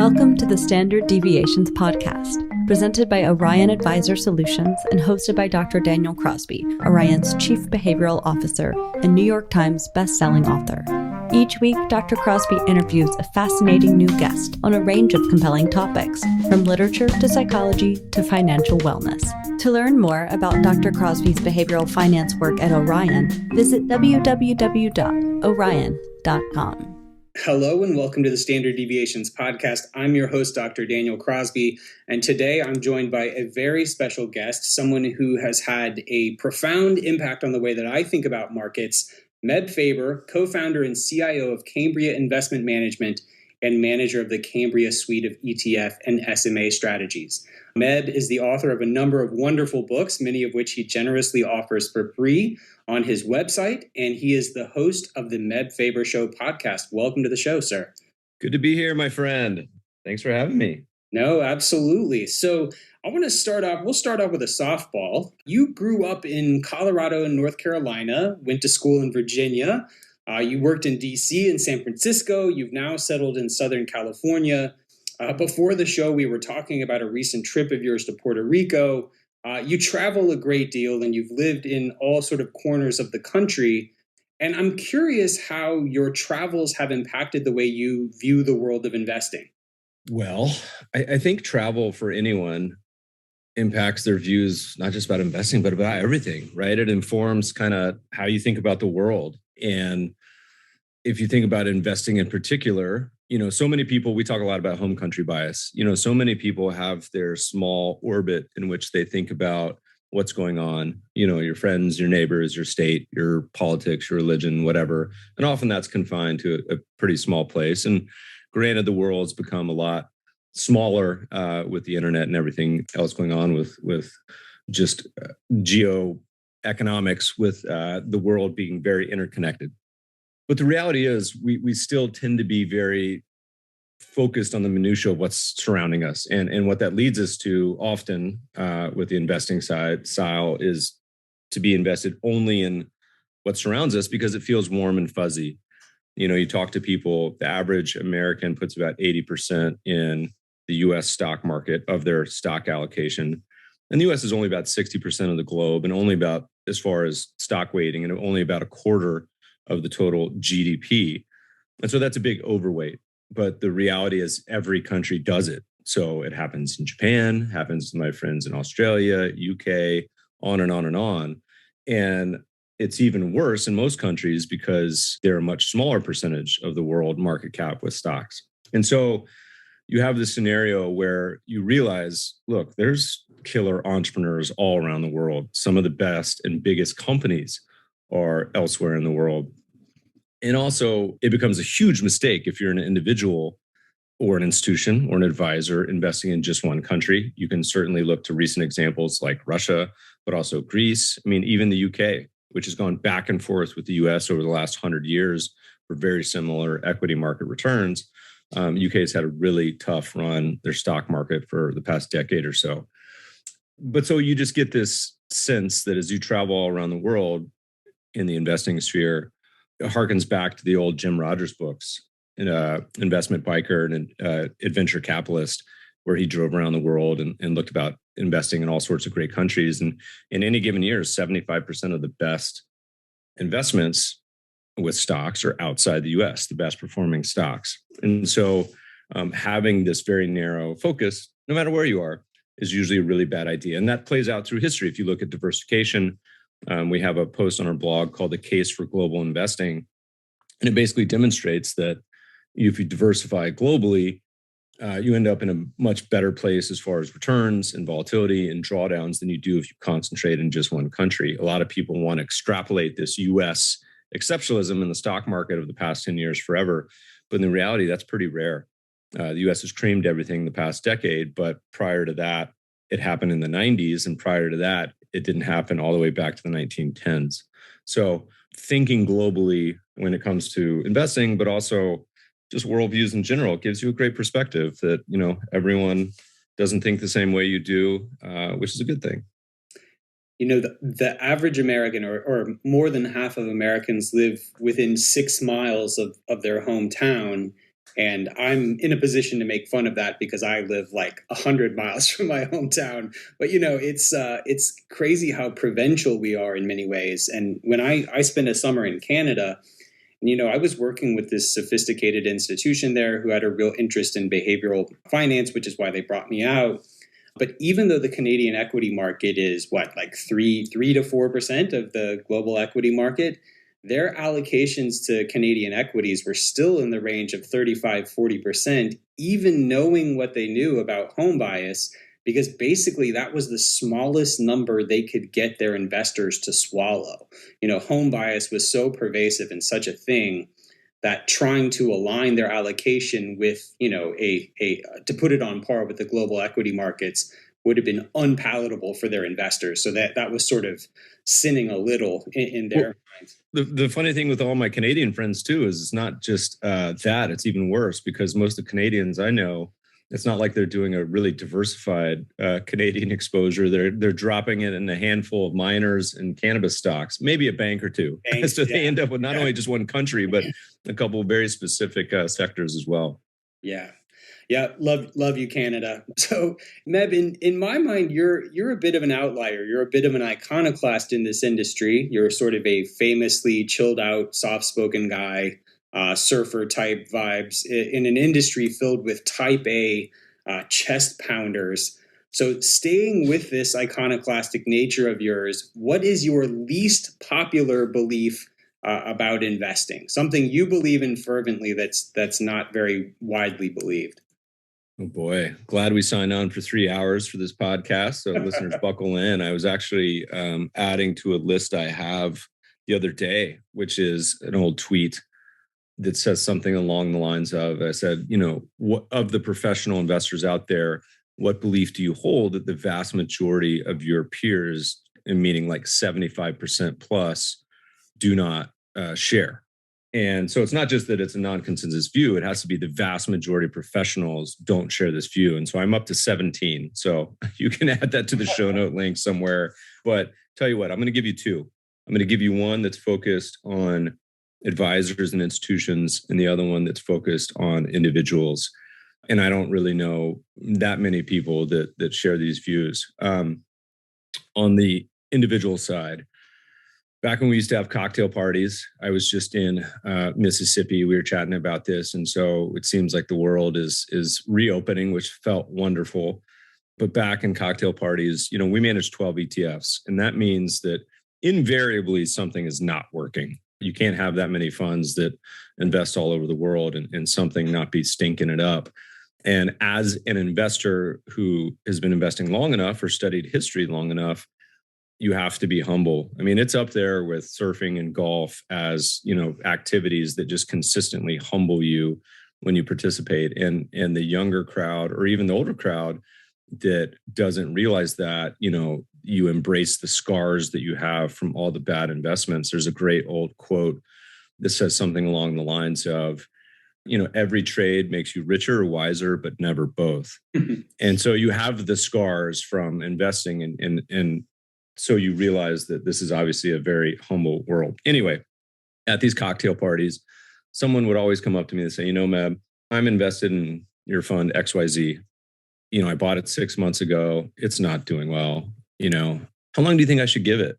Welcome to the Standard Deviations podcast, presented by Orion Advisor Solutions and hosted by Dr. Daniel Crosby, Orion's Chief Behavioral Officer and New York Times best-selling author. Each week, Dr. Crosby interviews a fascinating new guest on a range of compelling topics, from literature to psychology to financial wellness. To learn more about Dr. Crosby's behavioral finance work at Orion, visit www.orion.com. Hello and welcome to the Standard Deviations podcast. I'm your host, Dr. Daniel Crosby, and today I'm joined by a very special guest, someone who has had a profound impact on the way that I think about markets, Meb Faber, co-founder and CIO of Cambria Investment Management and manager of the Cambria suite of ETF and SMA strategies. Meb is the author of a number of wonderful books, many of which he generously offers for free on his website, and he is the host of the Meb Faber Show podcast. Welcome to the show, sir. Good to be here, my friend. Thanks for having me. No, absolutely. So we'll start off with a softball. You grew up in Colorado and North Carolina, went to school in Virginia. You worked in DC and San Francisco. You've now settled in Southern California. Before the show, we were talking about a recent trip of yours to Puerto Rico. You travel a great deal and you've lived in all sort of corners of the country. And I'm curious how your travels have impacted the way you view the world of investing. Well, I think travel for anyone impacts their views, not just about investing, but about everything, right? It informs kind of how you think about the world. And if you think about investing in particular, so many people, we talk a lot about home country bias. So many people have their small orbit in which they think about what's going on, your friends, your neighbors, your state, your politics, your religion, whatever. And often that's confined to a pretty small place. And granted, the world's become a lot smaller with the internet and everything else going on with just geoeconomics, with the world being very interconnected. But the reality is we still tend to be very focused on the minutia of what's surrounding us. And what that leads us to often with the investing style is to be invested only in what surrounds us because it feels warm and fuzzy. You talk to people, the average American puts about 80% in the US stock market of their stock allocation. And the US is only about 60% of the globe and only about, as far as stock weighting, and only about a quarter of the total GDP. And so that's a big overweight. But the reality is every country does it. So it happens in Japan, happens to my friends in Australia, UK, on and on and on. And it's even worse in most countries because they're a much smaller percentage of the world market cap with stocks. And so you have this scenario where you realize, look, there's killer entrepreneurs all around the world. Some of the best and biggest companies are elsewhere in the world. And also, it becomes a huge mistake if you're an individual or an institution or an advisor investing in just one country. You can certainly look to recent examples like Russia, but also Greece. I mean, even the UK, which has gone back and forth with the US over the last 100 years for very similar equity market returns. UK has had a really tough run, their stock market, for the past decade or so. But so you just get this sense that as you travel all around the world in the investing sphere, it harkens back to the old Jim Rogers books, Investment Biker and Adventure Capitalist, where he drove around the world and looked about investing in all sorts of great countries. And in any given year, 75% of the best investments with stocks are outside the US, the best performing stocks. And so having this very narrow focus, no matter where you are, is usually a really bad idea. And that plays out through history. If you look at diversification, we have a post on our blog called The Case for Global Investing. And it basically demonstrates that if you diversify globally, you end up in a much better place as far as returns and volatility and drawdowns than you do if you concentrate in just one country. A lot of people want to extrapolate this US exceptionalism in the stock market of the past 10 years forever. But in reality, that's pretty rare. The US has creamed everything the past decade, but prior to that, it happened in the 90s. And prior to that, it didn't happen all the way back to the 1910s. So thinking globally when it comes to investing, but also just worldviews in general, gives you a great perspective that, everyone doesn't think the same way you do, which is a good thing. The average American or more than half of Americans live within 6 miles of their hometown. And I'm in a position to make fun of that because I live like 100 miles from my hometown. But, it's crazy how provincial we are in many ways. And when I spent a summer in Canada, I was working with this sophisticated institution there who had a real interest in behavioral finance, which is why they brought me out. But even though the Canadian equity market is like 3 to 4% of the global equity market, their allocations to Canadian equities were still in the range of 35-40%, even knowing what they knew about home bias, because basically that was the smallest number they could get their investors to swallow. Home bias was so pervasive and such a thing that trying to align their allocation with, to put it on par with the global equity markets would have been unpalatable for their investors. So that was sort of sinning a little in their minds. The funny thing with all my Canadian friends too is it's not just that, it's even worse because most of the Canadians I know, it's not like they're doing a really diversified Canadian exposure. They're dropping it in a handful of miners and cannabis stocks, maybe a bank or two. So they end up with not only just one country, but a couple of very specific sectors as well. Yeah. Yeah, love you, Canada. So, Meb, in my mind, you're a bit of an outlier. You're a bit of an iconoclast in this industry. You're sort of a famously chilled out, soft-spoken guy, surfer type vibes in an industry filled with type A chest pounders. So, staying with this iconoclastic nature of yours, what is your least popular belief about investing? Something you believe in fervently that's not very widely believed. Oh boy, glad we signed on for 3 hours for this podcast. So listeners, buckle in. I was actually adding to a list I have the other day, which is an old tweet that says something along the lines of, I said, what of the professional investors out there, what belief do you hold that the vast majority of your peers, meaning like 75% plus, do not share? And so it's not just that it's a non-consensus view, it has to be the vast majority of professionals don't share this view. And so I'm up to 17. So you can add that to the show note link somewhere. But tell you what, I'm going to give you two. I'm going to give you one that's focused on advisors and institutions, and the other one that's focused on individuals. And I don't really know that many people that share these views. On the individual side, back when we used to have cocktail parties, I was just in Mississippi. We were chatting about this. And so it seems like the world is reopening, which felt wonderful. But back in cocktail parties, we manage 12 ETFs. And that means that invariably something is not working. You can't have that many funds that invest all over the world and something not be stinking it up. And as an investor who has been investing long enough or studied history long enough, you have to be humble. I mean, it's up there with surfing and golf as, activities that just consistently humble you when you participate. And the younger crowd or even the older crowd that doesn't realize that, you embrace the scars that you have from all the bad investments. There's a great old quote that says something along the lines of, every trade makes you richer or wiser, but never both. And so you have the scars from investing and so you realize that this is obviously a very humble world. Anyway, at these cocktail parties, someone would always come up to me and say, Meb, I'm invested in your fund XYZ. I bought it 6 months ago. It's not doing well. How long do you think I should give it?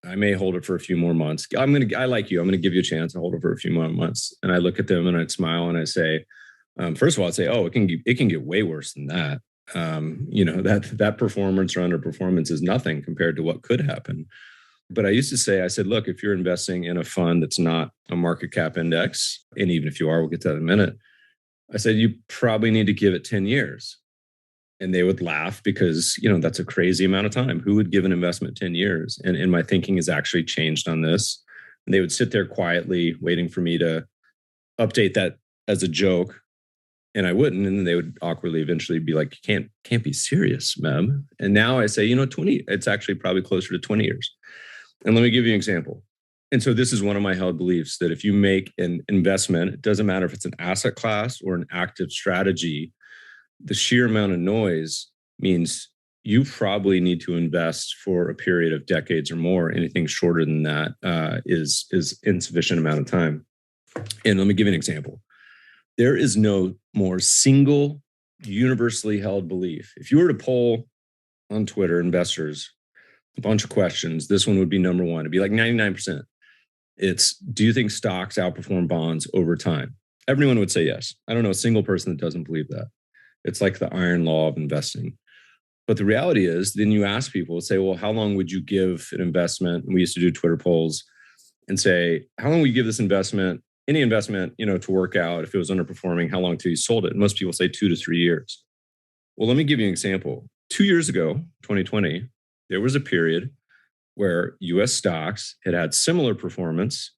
I may hold it for a few more months. I like you. I'm going to give you a chance to hold it for a few more months. And I look at them and I'd smile and I say, first of all, I'd say, oh, it can get way worse than that. That performance or underperformance is nothing compared to what could happen. But I said, look, if you're investing in a fund that's not a market cap index, and even if you are, we'll get to that in a minute. I said, you probably need to give it 10 years. And they would laugh because, that's a crazy amount of time. Who would give an investment 10 years? And my thinking has actually changed on this. And they would sit there quietly waiting for me to update that as a joke. And I wouldn't. And then they would awkwardly eventually be like, you can't be serious, Meb. And now I say, 20, it's actually probably closer to 20 years. And let me give you an example. And so this is one of my held beliefs that if you make an investment, it doesn't matter if it's an asset class or an active strategy, the sheer amount of noise means you probably need to invest for a period of decades or more. Anything shorter than that is insufficient amount of time. And let me give you an example. There is no more single universally held belief. If you were to poll on Twitter investors a bunch of questions, this one would be number one. It'd be like 99%. It's, do you think stocks outperform bonds over time? Everyone would say yes. I don't know a single person that doesn't believe that. It's like the iron law of investing. But the reality is, then you ask people, say, well, how long would you give an investment? And we used to do Twitter polls and say, how long would you give this investment, any investment, to work out if it was underperforming? How long till you sold it? And most people say 2 to 3 years. Well, let me give you an example. 2 years ago, 2020, there was a period where US stocks had similar performance.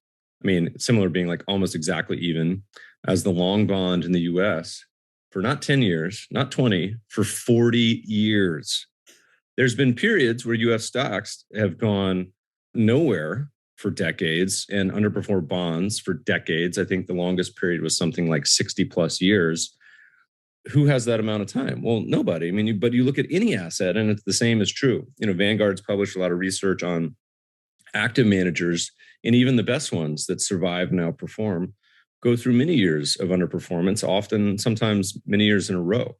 I mean, similar being like almost exactly even as the long bond in the US for not 10 years, not 20, for 40 years. There's been periods where US stocks have gone nowhere for decades and underperformed bonds for decades. I think the longest period was something like 60 plus years. Who has that amount of time? Well, nobody. I mean, but you look at any asset and it's the same is true. Vanguard's published a lot of research on active managers, and even the best ones that survive and outperform go through many years of underperformance, often sometimes many years in a row.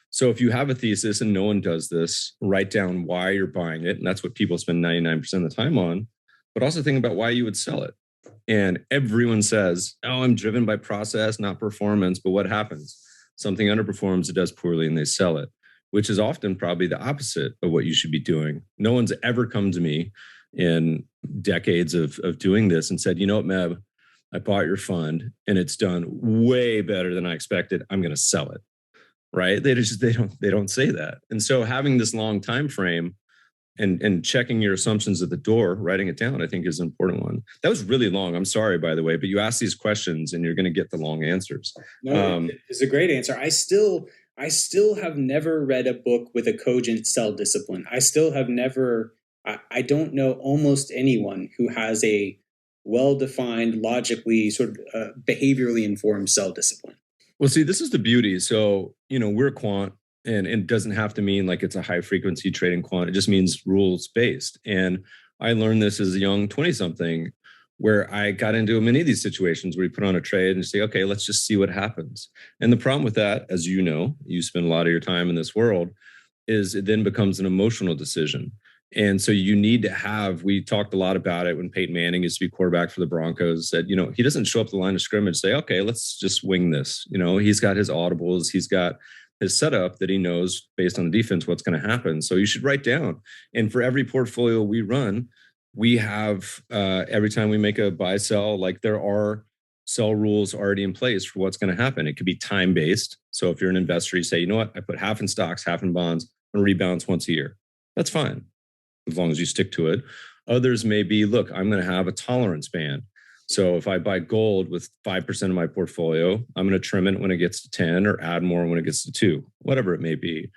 So if you have a thesis and no one does this, write down why you're buying it. And that's what people spend 99% of the time on, but also think about why you would sell it. And everyone says, oh, I'm driven by process, not performance. But what happens? Something underperforms, it does poorly, and they sell it, which is often probably the opposite of what you should be doing. No one's ever come to me in decades of doing this and said, you know what, Meb, I bought your fund and it's done way better than I expected. I'm going to sell it. Right? They don't say that. And so having this long time frame and checking your assumptions at the door, writing it down, I think is an important one. That was really long. I'm sorry, by the way, but you ask these questions and you're going to get the long answers. No, it's a great answer. I still have never read a book with a cogent sell discipline. I still have never, I don't know almost anyone who has a well-defined, logically sort of behaviorally informed sell discipline. Well, see, this is the beauty. So, we're a quant, and it doesn't have to mean like it's a high frequency trading quant. It just means rules based. And I learned this as a young 20-something, where I got into many of these situations where you put on a trade and say, okay, let's just see what happens. And the problem with that, as you spend a lot of your time in this world, is it then becomes an emotional decision. And so you need to we talked a lot about it when Peyton Manning used to be quarterback for the Broncos, said, he doesn't show up the line of scrimmage, say, okay, let's just wing this. He's got his audibles, he's got his setup that he knows based on the defense what's going to happen. So you should write down. And for every portfolio we run, we have every time we make a buy sell, like there are sell rules already in place for what's going to happen. It could be time based. So if you're an investor, you say, you know what, I put half in stocks, half in bonds, and rebalance once a year. That's fine, as long as you stick to it. Others may be, look, I'm going to have a tolerance band. So if I buy gold with 5% of my portfolio, I'm going to trim it when it gets to 10 or add more when it gets to 2, whatever it may be.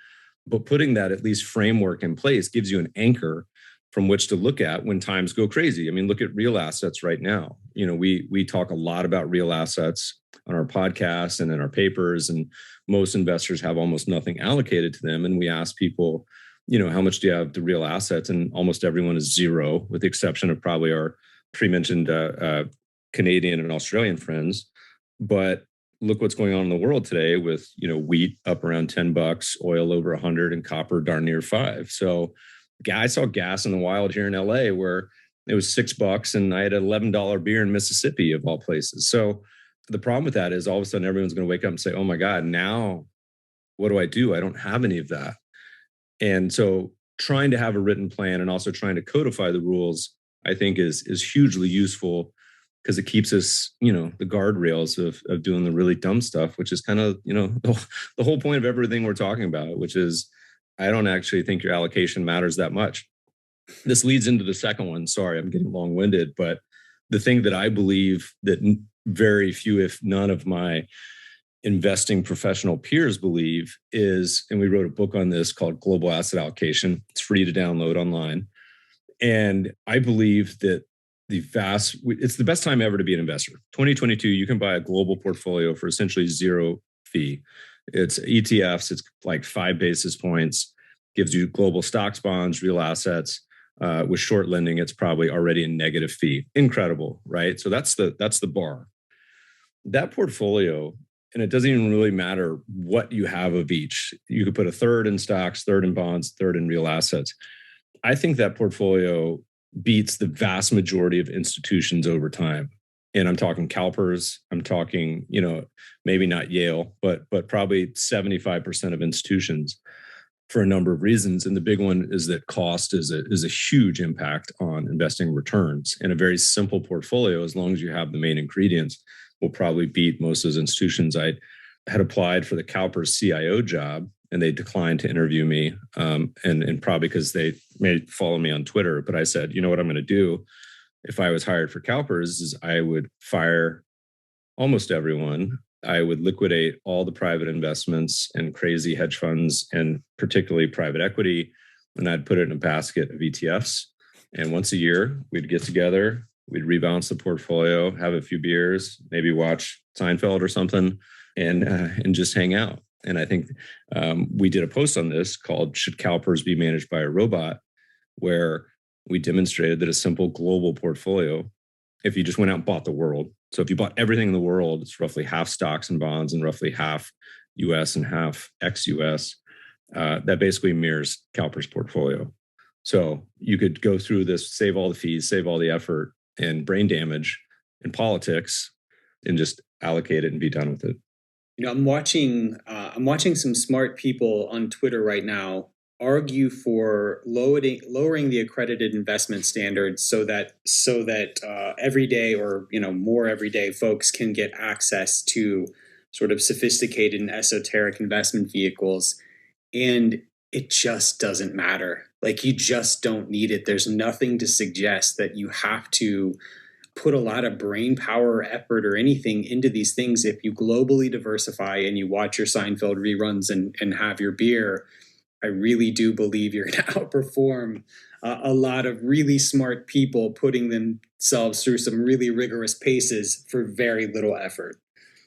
But putting that at least framework in place gives you an anchor from which to look at when times go crazy. I mean, look at real assets right now. We talk a lot about real assets on our podcast and in our papers, and most investors have almost nothing allocated to them. And we ask people, how much do you have to real assets? And almost everyone is zero, with the exception of probably our pre-mentioned Canadian and Australian friends. But look what's going on in the world today with, wheat up around $10, oil over 100, and copper darn near 5. So I saw gas in the wild here in LA where it was $6 and I had an $11 beer in Mississippi, of all places. So the problem with that is all of a sudden everyone's going to wake up and say, oh my God, now what do? I don't have any of that. And so trying to have a written plan and also trying to codify the rules, I think is hugely useful, because it keeps us, the guardrails of doing the really dumb stuff, which is kind of, the whole point of everything we're talking about, which is, I don't actually think your allocation matters that much. This leads into the second one. Sorry, I'm getting long-winded, but the thing that I believe that very few, if none of my investing professional peers believe is, and we wrote a book on this called Global Asset Allocation. It's free to download online. And I believe that it's the best time ever to be an investor. 2022, you can buy a global portfolio for essentially zero fee. It's ETFs. It's like 5 basis points, gives you global stocks, bonds, real assets. With short lending, it's probably already a negative fee. Incredible, right? So that's the bar. That portfolio And it doesn't even really matter what you have of each. You could put a third in stocks, third in bonds, third in real assets. I think that portfolio beats the vast majority of institutions over time. And I'm talking Calpers, I'm talking, maybe not Yale, but probably 75% of institutions for a number of reasons. And the big one is that cost is a huge impact on investing returns. And a very simple portfolio, as long as you have the main ingredients, will probably beat most of those institutions. I had applied for the Calpers CIO job, and they declined to interview me, and probably because they may follow me on Twitter. But I said, you know what I'm going to do if I was hired for Calpers is I would fire almost everyone. I would liquidate all the private investments and crazy hedge funds, and particularly private equity, and I'd put it in a basket of ETFs. And once a year, we'd get together, we'd rebalance the portfolio, have a few beers, maybe watch Seinfeld or something, and just hang out. And I think we did a post on this called "Should Calpers Be Managed by a Robot?" where we demonstrated that a simple global portfolio, if you just went out and bought the world, so if you bought everything in the world, it's roughly half stocks and bonds and roughly half US and half ex-US, that basically mirrors Calpers' portfolio. So you could go through this, save all the fees, save all the effort and brain damage in politics, and just allocate it and be done with it. I'm watching some smart people on Twitter right now argue for lowering the accredited investment standards so that everyday or more everyday folks can get access to sort of sophisticated and esoteric investment vehicles. And it just doesn't matter. Like, you just don't need it. There's nothing to suggest that you have to put a lot of brain power or effort or anything into these things. If you globally diversify and you watch your Seinfeld reruns and have your beer, I really do believe you're going to outperform a lot of really smart people putting themselves through some really rigorous paces for very little effort.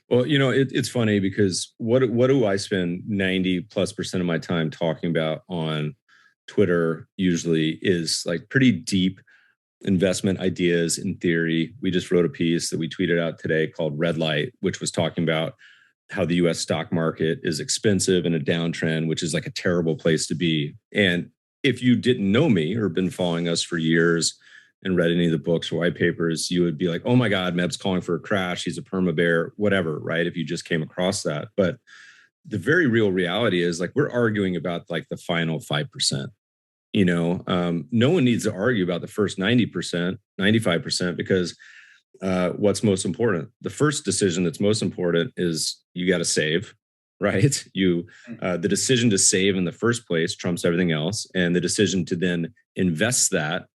Well, it's funny because what do I spend 90+% of my time talking about on Twitter usually is like pretty deep investment ideas in theory. We just wrote a piece that we tweeted out today called Red Light, which was talking about how the US stock market is expensive in a downtrend, which is like a terrible place to be. And if you didn't know me or been following us for years and read any of the books or white papers, you would be like, oh my God, Meb's calling for a crash. He's a perma bear, whatever, right? If you just came across that. But the very real reality is, like, we're arguing about like the final 5%. No one needs to argue about the first 90%, 95%, because what's most important? The first decision that's most important is you got to save, right? The decision to save in the first place trumps everything else. And the decision to then invest that.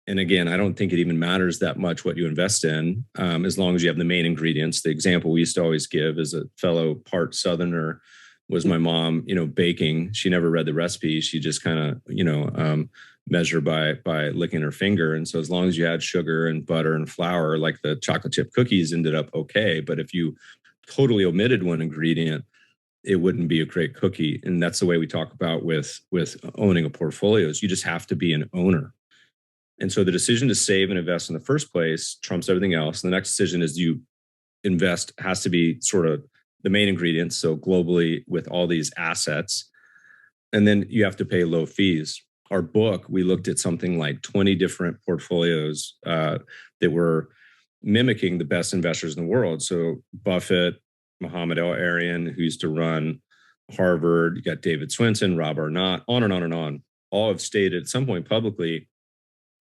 And again, I don't think it even matters that much what you invest in, as long as you have the main ingredients. The example we used to always give as a fellow part Southerner was my mom, baking. She never read the recipe. She just kind of, measure by licking her finger. And so as long as you had sugar and butter and flour, like the chocolate chip cookies ended up okay. But if you totally omitted one ingredient, it wouldn't be a great cookie. And that's the way we talk about with owning a portfolio, is you just have to be an owner. And so the decision to save and invest in the first place trumps everything else. And the next decision is you invest has to be sort of the main ingredients. So globally with all these assets, and then you have to pay low fees. Our book, we looked at something like 20 different portfolios that were mimicking the best investors in the world. So Buffett, Muhammad El-Arian, who used to run Harvard, you got David Swensen, Rob Arnott, on and on and on, all have stated at some point publicly,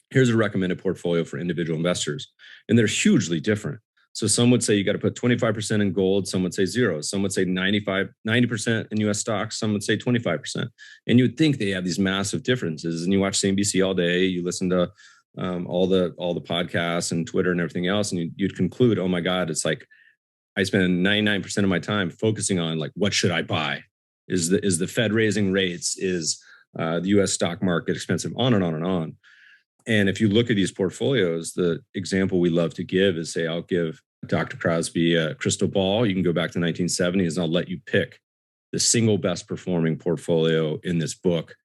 here's a recommended portfolio for individual investors. And they're hugely different. So some would say you got to put 25% in gold. Some would say zero. Some would say 90% in US stocks. Some would say 25%. And you would think they have these massive differences. And you watch CNBC all day. You listen to all the podcasts and Twitter and everything else. And you'd conclude, oh my God, it's like I spend 99% of my time focusing on, like, what should I buy? Is the Fed raising rates? Is the US stock market expensive? On and on and on. And if you look at these portfolios, the example we love to give is, say, I'll give Dr. Crosby a crystal ball. You can go back to 1970s and I'll let you pick the single best performing portfolio in this book,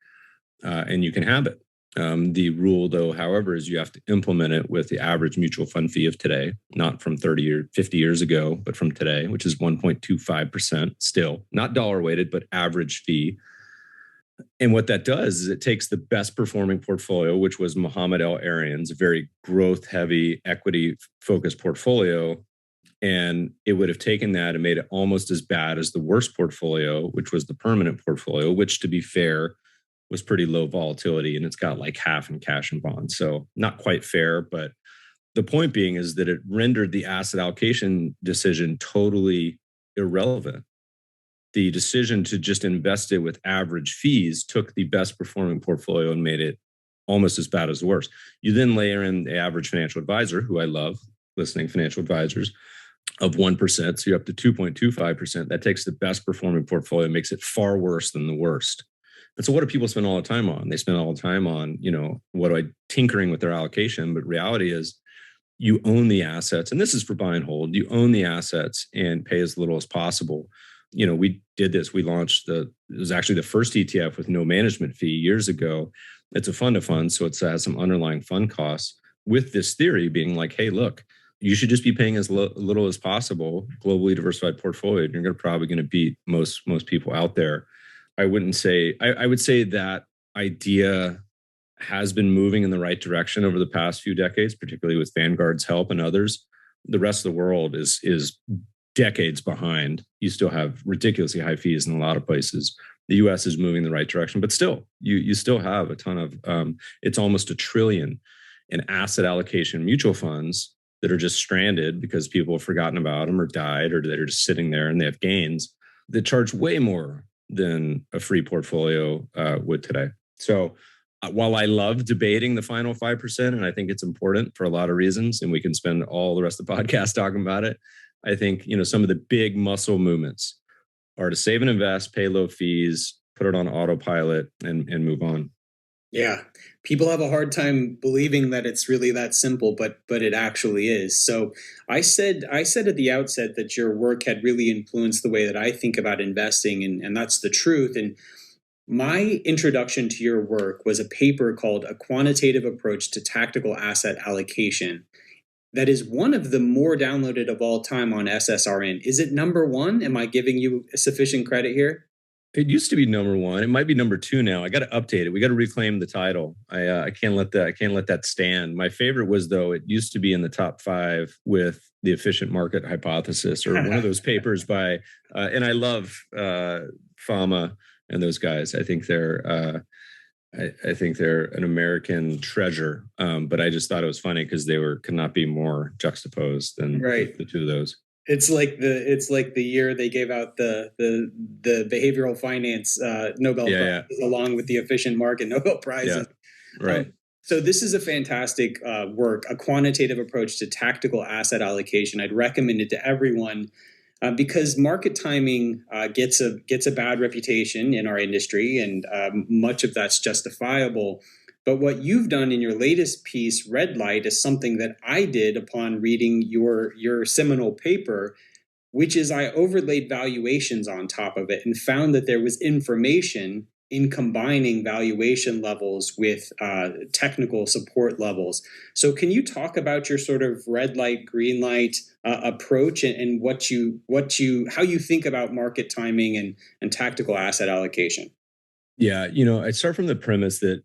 and you can have it. The rule, though, however, is you have to implement it with the average mutual fund fee of today, not from 30 or 50 years ago, but from today, which is 1.25% still, not dollar weighted, but average fee. And what that does is it takes the best performing portfolio, which was Mohammed El-Arian's, a very growth heavy, equity focused portfolio. And it would have taken that and made it almost as bad as the worst portfolio, which was the permanent portfolio, which, to be fair, was pretty low volatility, and it's got like half in cash and bonds. So not quite fair, but the point being is that it rendered the asset allocation decision totally irrelevant. The decision to just invest it with average fees took the best performing portfolio and made it almost as bad as the worst. You then layer in the average financial advisor, who I love listening, financial advisors, of 1%. So you're up to 2.25%. That takes the best performing portfolio, makes it far worse than the worst. And so what do people spend all the time on? They spend all the time on, tinkering with their allocation. But reality is you own the assets. And this is for buy and hold. You own the assets and pay as little as possible. We did this. We launched it was actually the first ETF with no management fee years ago. It's a fund of funds. So it has some underlying fund costs, with this theory being like, hey, look, you should just be paying as little as possible, globally diversified portfolio. And you're probably going to beat most people out there. I would say that idea has been moving in the right direction over the past few decades, particularly with Vanguard's help and others. The rest of the world is decades behind. You still have ridiculously high fees in a lot of places. The US is moving in the right direction, but still, you still have a ton of, it's almost $1 trillion in asset allocation mutual funds that are just stranded because people have forgotten about them or died, or they're just sitting there and they have gains that charge way more than a free portfolio would today. So while I love debating the final 5%, and I think it's important for a lot of reasons, and we can spend all the rest of the podcast talking about it, I think some of the big muscle movements are to save and invest, pay low fees, put it on autopilot, and move on. Yeah, people have a hard time believing that it's really that simple, but it actually is. So I said at the outset that your work had really influenced the way that I think about investing, and that's the truth. And my introduction to your work was a paper called A Quantitative Approach to Tactical Asset Allocation. That is one of the more downloaded of all time on SSRN. Is it number one? Am I giving you sufficient credit here? It used to be number one. It might be number two now. I got to update it. We got to reclaim the title. I can't let that stand. My favorite was, though, it used to be in the top 5 with the efficient market hypothesis, or one of those papers by, and I love Fama and those guys. I think they're an American treasure. But I just thought it was funny because they could not be more juxtaposed than the two of those. It's like the year they gave out the behavioral finance Nobel Prize, along with the efficient market Nobel Prizes. Yeah. Right. So this is a fantastic work, A Quantitative Approach to Tactical Asset Allocation. I'd recommend it to everyone because market timing gets a bad reputation in our industry, and much of that's justifiable. But what you've done in your latest piece, Red Light, is something that I did upon reading your seminal paper, which is I overlaid valuations on top of it and found that there was information in combining valuation levels with technical support levels. So can you talk about your sort of red light, green light approach and how you think about market timing and tactical asset allocation? Yeah, I start from the premise that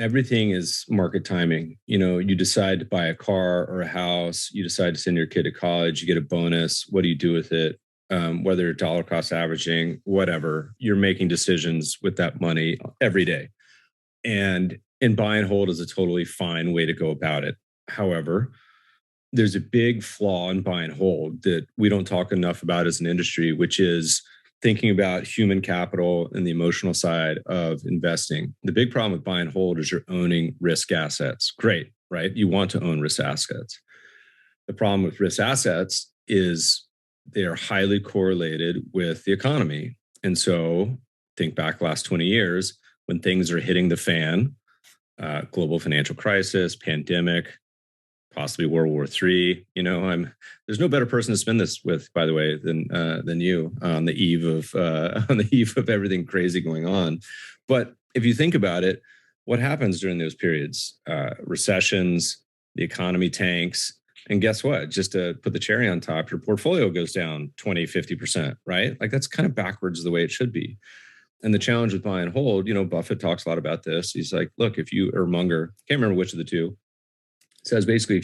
everything is market timing. You decide to buy a car or a house, you decide to send your kid to college, you get a bonus. What do you do with it? Whether you're dollar cost averaging, whatever, you're making decisions with that money every day. And buy and hold is a totally fine way to go about it. However, there's a big flaw in buy and hold that we don't talk enough about as an industry, which is thinking about human capital and the emotional side of investing. The big problem with buy and hold is you're owning risk assets. Great, right? You want to own risk assets. The problem with risk assets is they are highly correlated with the economy. And so think back last 20 years when things are hitting the fan, global financial crisis, pandemic, possibly World War III. There's no better person to spend this with, by the way, than you on the eve of everything crazy going on. But if you think about it, what happens during those periods? Recessions, the economy tanks. And guess what? Just to put the cherry on top, your portfolio goes down 20, 50%, right? Like that's kind of backwards the way it should be. And the challenge with buy and hold, Buffett talks a lot about this. He's like, look, or Munger, can't remember which of the two, says basically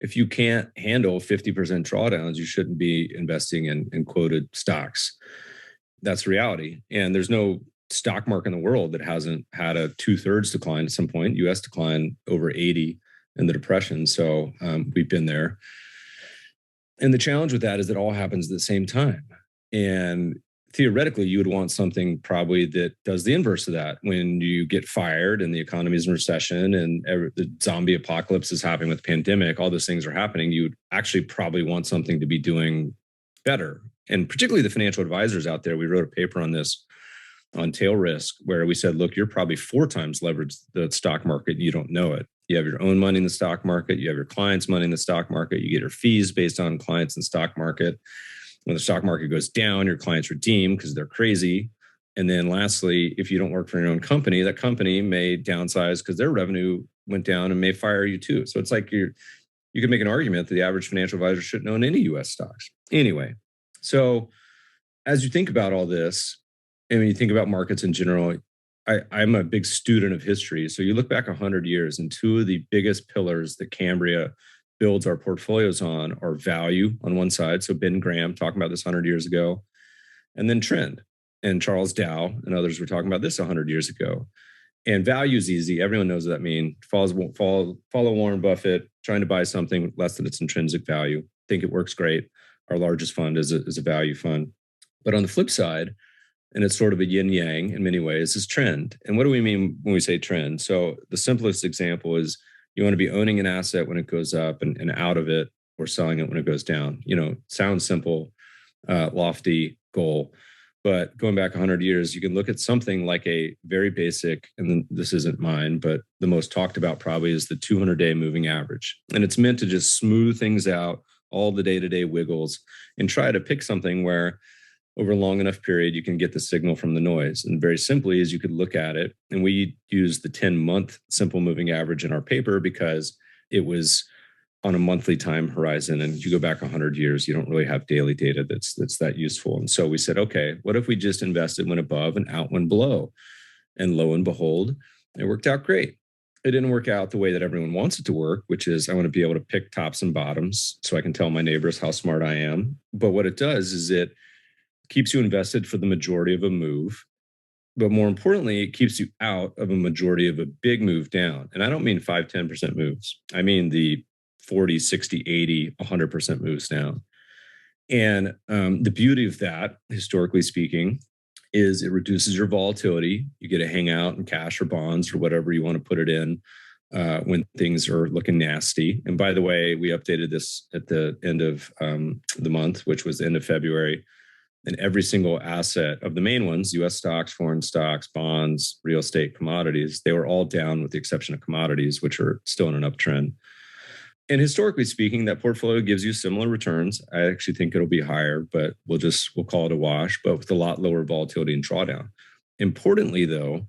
if you can't handle 50% drawdowns, you shouldn't be investing in quoted stocks. That's reality. And there's no stock market in the world that hasn't had a 2/3 decline at some point. US decline over 80 in the Depression. So we've been there. And the challenge with that is that all happens at the same time. And theoretically, you would want something probably that does the inverse of that. When you get fired and the economy is in recession and the zombie apocalypse is happening with the pandemic, all those things are happening, you would actually probably want something to be doing better. And particularly the financial advisors out there, we wrote a paper on this on tail risk, where we said, look, you're probably 4 times leveraged the stock market. And you don't know it. You have your own money in the stock market. You have your clients' money in the stock market. You get your fees based on clients in the stock market. When the stock market goes down, your clients redeem because they're crazy. And then lastly, if you don't work for your own company, that company may downsize because their revenue went down and may fire you too. So it's like you can make an argument that the average financial advisor shouldn't own any US stocks. Anyway, so as you think about all this, and when you think about markets in general, I'm a big student of history. So you look back 100 years, and 2 of the biggest pillars that Cambria builds our portfolios on are value on one side. So Ben Graham talking about this 100 years ago, and then trend. And Charles Dow and others were talking about this 100 years ago. And value is easy. Everyone knows what that means. Follow Warren Buffett, trying to buy something less than its intrinsic value. Think it works great. Our largest fund is a value fund. But on the flip side, and it's sort of a yin yang in many ways, is trend. And what do we mean when we say trend? So the simplest example is you want to be owning an asset when it goes up and out of it, or selling it when it goes down. Sounds simple, lofty goal. But going back 100 years, you can look at something like a very basic, and then this isn't mine, but the most talked about probably is the 200-day moving average. And it's meant to just smooth things out, all the day-to-day wiggles, and try to pick something where over a long enough period, you can get the signal from the noise. And very simply is you could look at it, and we use the 10-month simple moving average in our paper because it was on a monthly time horizon. And you go back 100 years, you don't really have daily data that's that useful. And so we said, okay, what if we just invested when above and out when below? And lo and behold, it worked out great. It didn't work out the way that everyone wants it to work, which is I want to be able to pick tops and bottoms so I can tell my neighbors how smart I am. But what it does is it keeps you invested for the majority of a move. But more importantly, it keeps you out of a majority of a big move down. And I don't mean 5, 10% moves. I mean the 40, 60, 80, 100% moves down. And the beauty of that, historically speaking, is it reduces your volatility. You get to hang out in cash or bonds or whatever you want to put it in when things are looking nasty. And by the way, we updated this at the end of the month, which was the end of February. And every single asset of the main ones, US stocks, foreign stocks, bonds, real estate, commodities, they were all down with the exception of commodities, which are still in an uptrend. And historically speaking, that portfolio gives you similar returns. I actually think it'll be higher, but we'll call it a wash, but with a lot lower volatility and drawdown. Importantly, though,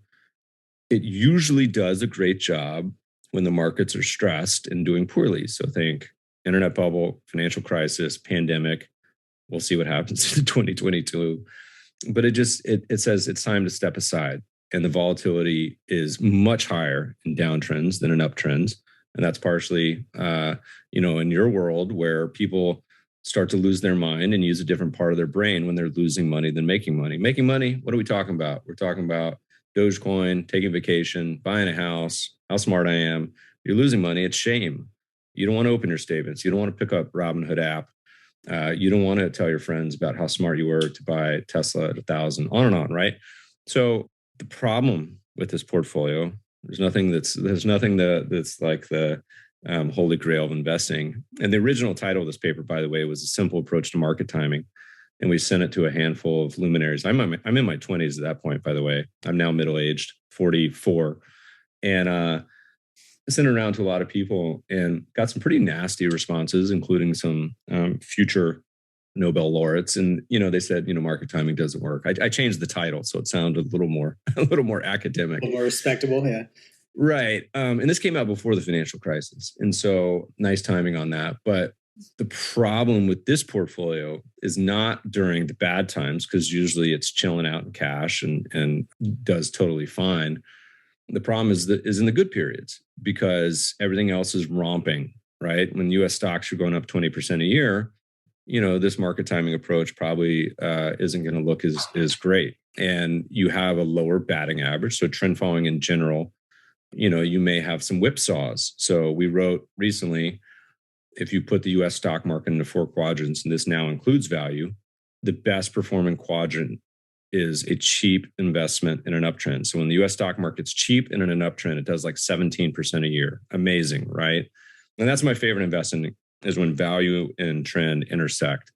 it usually does a great job when the markets are stressed and doing poorly. So think internet bubble, financial crisis, pandemic. We'll see what happens in 2022. But it says it's time to step aside. And the volatility is much higher in downtrends than in uptrends. And that's partially, in your world where people start to lose their mind and use a different part of their brain when they're losing money than making money. Making money, what are we talking about? We're talking about Dogecoin, taking vacation, buying a house, how smart I am. You're losing money. It's shame. You don't want to open your statements. You don't want to pick up Robinhood app. You don't want to tell your friends about how smart you were to buy Tesla at 1,000, on and on, right? So the problem with this portfolio, there's nothing that's like the holy grail of investing. And the original title of this paper, by the way, was A Simple Approach to Market Timing. And we sent it to a handful of luminaries. I'm in my 20s at that point, by the way. I'm now middle-aged, 44. And I sent it around to a lot of people and got some pretty nasty responses, including some future Nobel laureates. And, they said, market timing doesn't work. I changed the title so it sounded a little more academic. A little more respectable, yeah. Right. And this came out before the financial crisis. And so nice timing on that. But the problem with this portfolio is not during the bad times, because usually it's chilling out in cash and does totally fine. The problem is in the good periods, because everything else is romping, right? When US stocks are going up 20% a year, this market timing approach probably isn't going to look as great. And you have a lower batting average. So trend following in general, you may have some whipsaws. So we wrote recently, if you put the US stock market into 4 quadrants, and this now includes value, the best performing quadrant is a cheap investment in an uptrend. So when the US stock market's cheap and in an uptrend, it does like 17% a year. Amazing, right? And that's my favorite investing, is when value and trend intersect.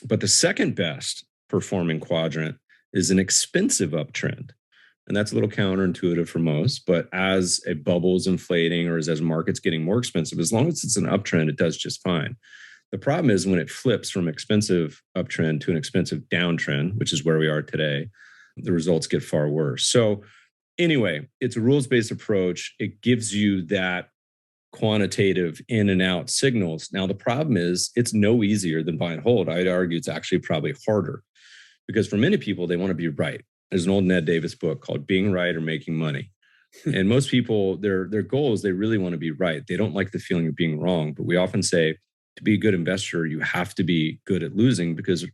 But the second best performing quadrant is an expensive uptrend. And that's a little counterintuitive for most, but as a bubble is inflating, or as markets getting more expensive, as long as it's an uptrend, it does just fine. The problem is when it flips from expensive uptrend to an expensive downtrend, which is where we are today, the results get far worse. So anyway, it's a rules-based approach. It gives you that quantitative in and out signals. Now, the problem is it's no easier than buy and hold. I'd argue it's actually probably harder, because for many people, they want to be right. There's an old Ned Davis book called Being Right or Making Money. And most people, their goal is they really want to be right. They don't like the feeling of being wrong. But we often say, to be a good investor, you have to be good at losing, because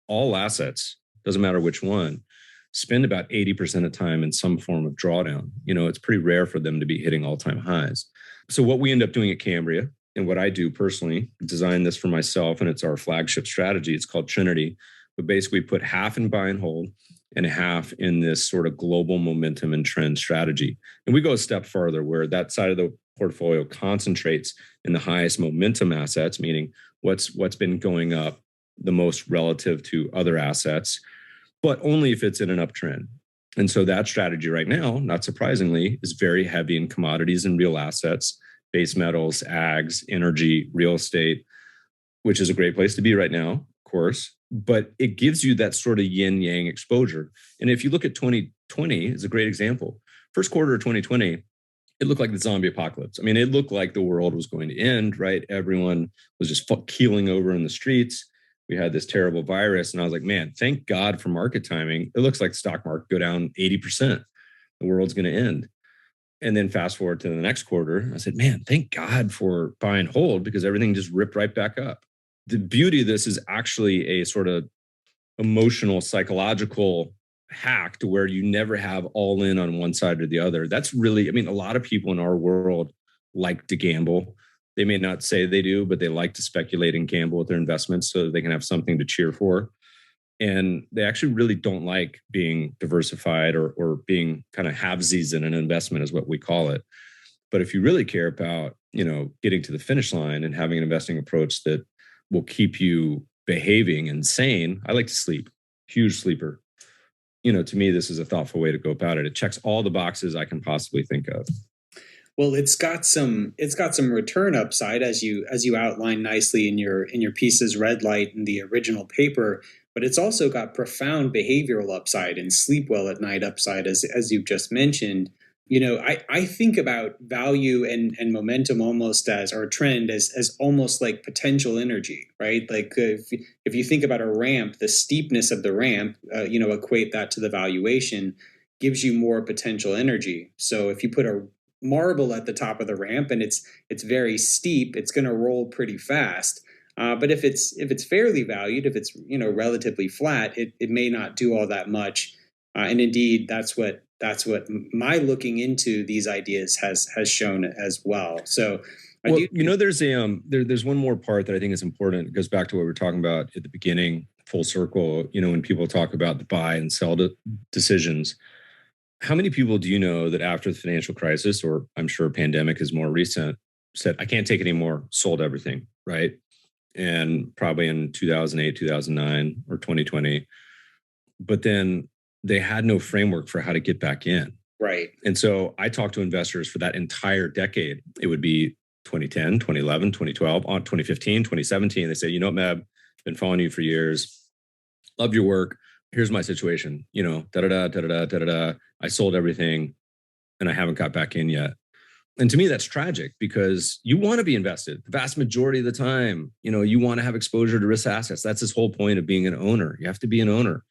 all assets, doesn't matter which one, spend about 80% of time in some form of drawdown. It's pretty rare for them to be hitting all-time highs. So what we end up doing at Cambria, and what I do personally, design this for myself, and it's our flagship strategy. It's called Trinity. But basically put half in buy and hold and half in this sort of global momentum and trend strategy. And we go a step further, where that side of the portfolio concentrates in the highest momentum assets, meaning what's been going up the most relative to other assets, but only if it's in an uptrend. And so that strategy right now, not surprisingly, is very heavy in commodities and real assets, base metals, ags, energy, real estate, which is a great place to be right now, of course. But it gives you that sort of yin yang exposure. And if you look at 2020, it's a great example. First quarter of 2020, it looked like the zombie apocalypse. I mean, it looked like the world was going to end, right? Everyone was just keeling over in the streets. We had this terrible virus. And I was like, man, thank God for market timing. It looks like the stock market go down 80%. The world's going to end. And then fast forward to the next quarter, I said, man, thank God for buy and hold, because everything just ripped right back up. The beauty of this is actually a sort of emotional, psychological hack to where you never have all in on one side or the other. That's really, a lot of people in our world like to gamble. They may not say they do, but they like to speculate and gamble with their investments so that they can have something to cheer for. And they actually really don't like being diversified or being kind of halvesies in an investment, is what we call it. But if you really care about, getting to the finish line and having an investing approach that will keep you behaving and sane, I like to sleep. Huge sleeper. To me, this is a thoughtful way to go about it. It checks all the boxes I can possibly think of. Well, it's got some return upside, as you outlined nicely in your pieces, Red Light, in the original paper. But it's also got profound behavioral upside and sleep well at night upside, as you've just mentioned. I think about value and momentum almost as, or trend as almost like potential energy, right? Like if you think about a ramp, the steepness of the ramp, equate that to the valuation, gives you more potential energy. So if you put a marble at the top of the ramp and it's very steep, it's going to roll pretty fast. But if it's fairly valued, if it's relatively flat, it may not do all that much. And indeed, that's what my looking into these ideas has shown as well. So, there's one more part that I think is important. It goes back to what we were talking about at the beginning, full circle. When people talk about the buy and sell decisions, how many people do you know that after the financial crisis, or I'm sure pandemic is more recent, said, I can't take it anymore, sold everything, right? And probably in 2008, 2009, or 2020. But then they had no framework for how to get back in. Right. And so I talked to investors for that entire decade. It would be 2010, 2011, 2012, on 2015, 2017. They say, Meb, been following you for years. Love your work. Here's my situation. I sold everything. and I haven't got back in yet. And to me, that's tragic because you want to be invested the vast majority of the time. You want to have exposure to risk assets. That's this whole point of being an owner. You have to be an owner.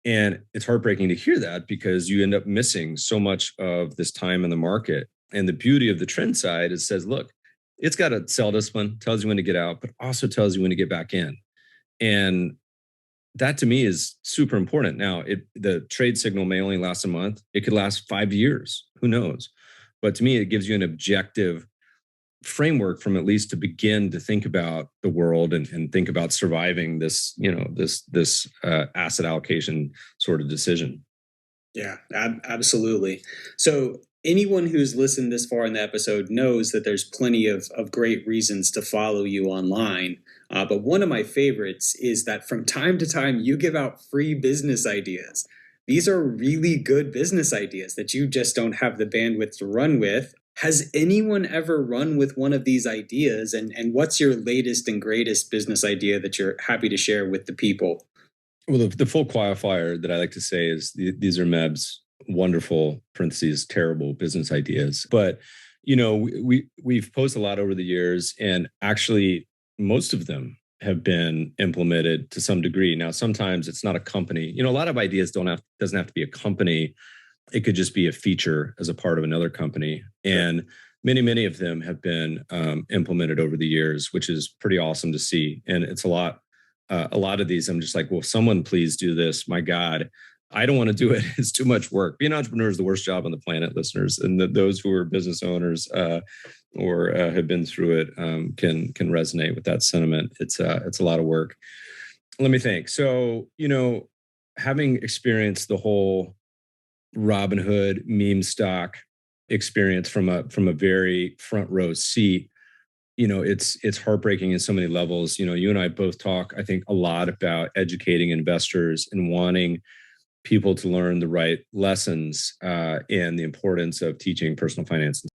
And it's heartbreaking to hear that because you end up missing so much of this time in the market. And the beauty of the trend side is says, look, it's got a sell discipline, tells you when to get out, but also tells you when to get back in. And that to me is super important. Now, the trade signal may only last a month. It could last 5 years. Who knows? But to me, it gives you an objective framework from at least to begin to think about the world and think about surviving this, this asset allocation sort of decision. Yeah, absolutely. So anyone who's listened this far in the episode knows that there's plenty of great reasons to follow you online. But one of my favorites is that from time to time, you give out free business ideas. These are really good business ideas that you just don't have the bandwidth to run with. Has anyone ever run with one of these ideas? And what's your latest and greatest business idea that you're happy to share with the people? Well, the full qualifier that I like to say is these are Meb's wonderful, parentheses, terrible business ideas. But, we've posted a lot over the years, and actually most of them have been implemented to some degree. Now, sometimes it's not a company. A lot of ideas doesn't have to be a company. It could just be a feature as a part of another company. And many of them have been implemented over the years, which is pretty awesome to see. And it's a lot of these, I'm just like, well, someone please do this. My God, I don't want to do it. It's too much work. Being an entrepreneur is the worst job on the planet, listeners. And those who are business owners or have been through it can resonate with that sentiment. It's a lot of work. Let me think. So, having experienced the whole Robinhood meme stock experience from a very front row seat, it's heartbreaking in so many levels. You and I both talk, I think, a lot about educating investors and wanting people to learn the right lessons and the importance of teaching personal finance